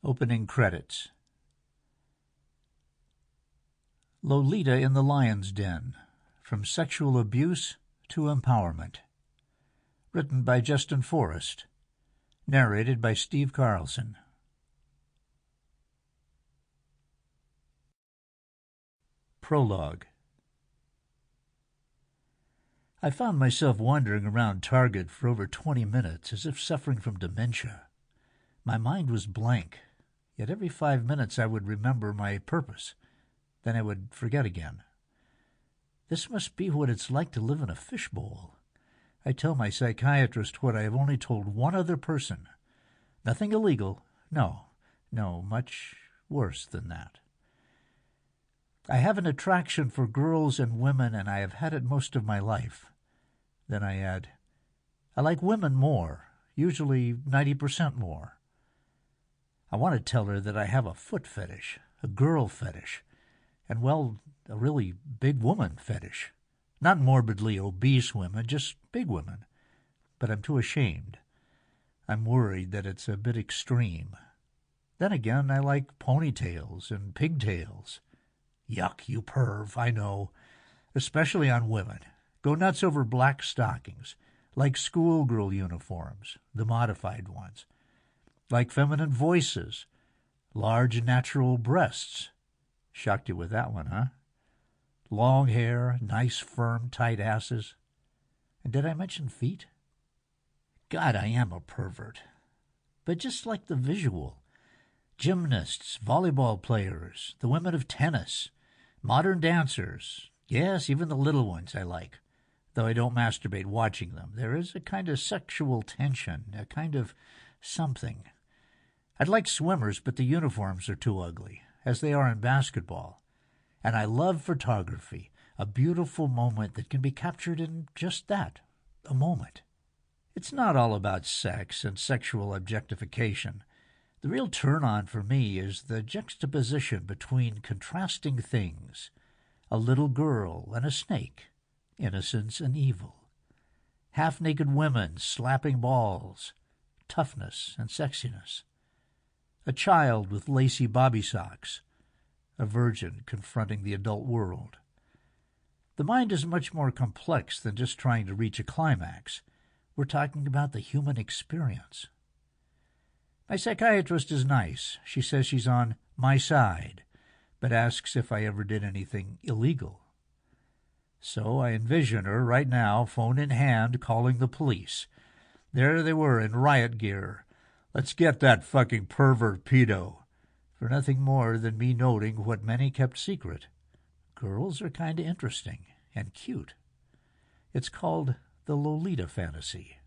Opening credits. Lolita in the Lion's Den, From Sexual Abuse to Empowerment. Written by Justin Forrest. Narrated by Steve Carlson. Prologue. I found myself wandering around Target for over 20 minutes as if suffering from dementia. My mind was blank, yet every 5 minutes I would remember my purpose. Then I would forget again. This must be what it's like to live in a fishbowl. I tell my psychiatrist what I have only told one other person. Nothing illegal. No, much worse than that. I have an attraction for girls and women, and I have had it most of my life. Then I add, I like women more, usually 90% more. I want to tell her that I have a foot fetish, a girl fetish, and, well, a really big woman fetish. Not morbidly obese women, just big women. But I'm too ashamed. I'm worried that it's a bit extreme. Then again, I like ponytails and pigtails. Yuck, you perv, I know. Especially on women. Go nuts over black stockings. Like schoolgirl uniforms, the modified ones. Like feminine voices. Large natural breasts. Shocked you with that one, huh? Long hair, nice, firm, tight asses. And did I mention feet? God, I am a pervert. But just like the visual. Gymnasts, volleyball players, the women of tennis, modern dancers. Yes, even the little ones I like, though I don't masturbate watching them. There is a kind of sexual tension, a kind of something. I'd like swimmers, but the uniforms are too ugly, as they are in basketball. And I love photography, a beautiful moment that can be captured in just that, a moment. It's not all about sex and sexual objectification. The real turn-on for me is the juxtaposition between contrasting things, a little girl and a snake, innocence and evil, half-naked women slapping balls, toughness and sexiness, a child with lacy bobby socks, a virgin confronting the adult world. The mind is much more complex than just trying to reach a climax. We're talking about the human experience. My psychiatrist is nice. She says she's on my side, but asks if I ever did anything illegal. So I envision her right now, phone in hand, calling the police. There they were in riot gear. Let's get that fucking pervert pedo. For nothing more than me noting what many kept secret. Girls are kind of interesting and cute. It's called the Lolita fantasy.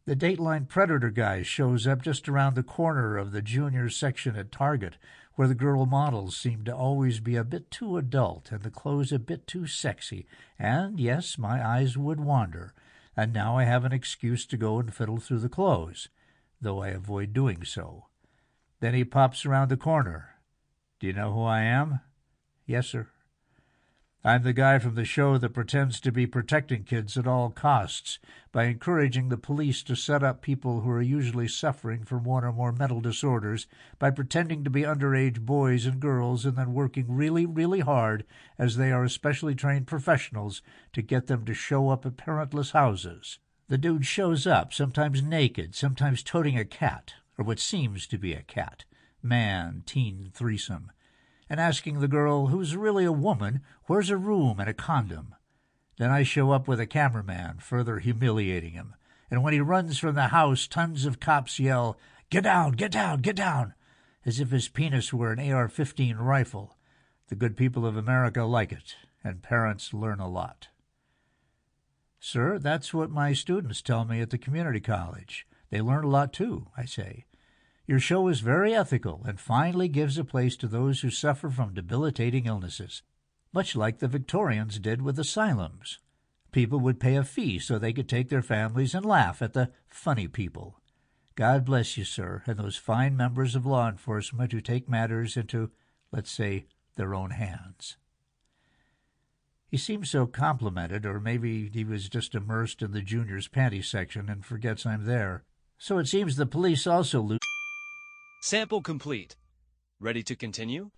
The Dateline Predator guy shows up just around the corner of the junior section at Target, where the girl models seem to always be a bit too adult and the clothes a bit too sexy. And, yes, my eyes would wander, and now I have an excuse to go and fiddle through the clothes, though I avoid doing so. Then he pops around the corner. Do you know who I am? Yes, sir. I'm the guy from the show that pretends to be protecting kids at all costs by encouraging the police to set up people who are usually suffering from one or more mental disorders by pretending to be underage boys and girls and then working really, really hard as they are especially trained professionals to get them to show up at parentless houses. The dude shows up, sometimes naked, sometimes toting a cat, or what seems to be a cat, man, teen threesome, and asking the girl, who's really a woman, where's a room and a condom. Then I show up with a cameraman, further humiliating him. And when he runs from the house, tons of cops yell, "Get down, get down, get down," as if his penis were an AR-15 rifle. The good people of America like it, and parents learn a lot. Sir, that's what my students tell me at the community college. They learn a lot too, I say. Your show is very ethical and finally gives a place to those who suffer from debilitating illnesses, much like the Victorians did with asylums. People would pay a fee so they could take their families and laugh at the funny people. God bless you, sir, and those fine members of law enforcement who take matters into, let's say, their own hands. He seems so complimented, or maybe he was just immersed in the juniors' panty section and forgets I'm there. So it seems the police also lose. Sample complete. Ready to continue?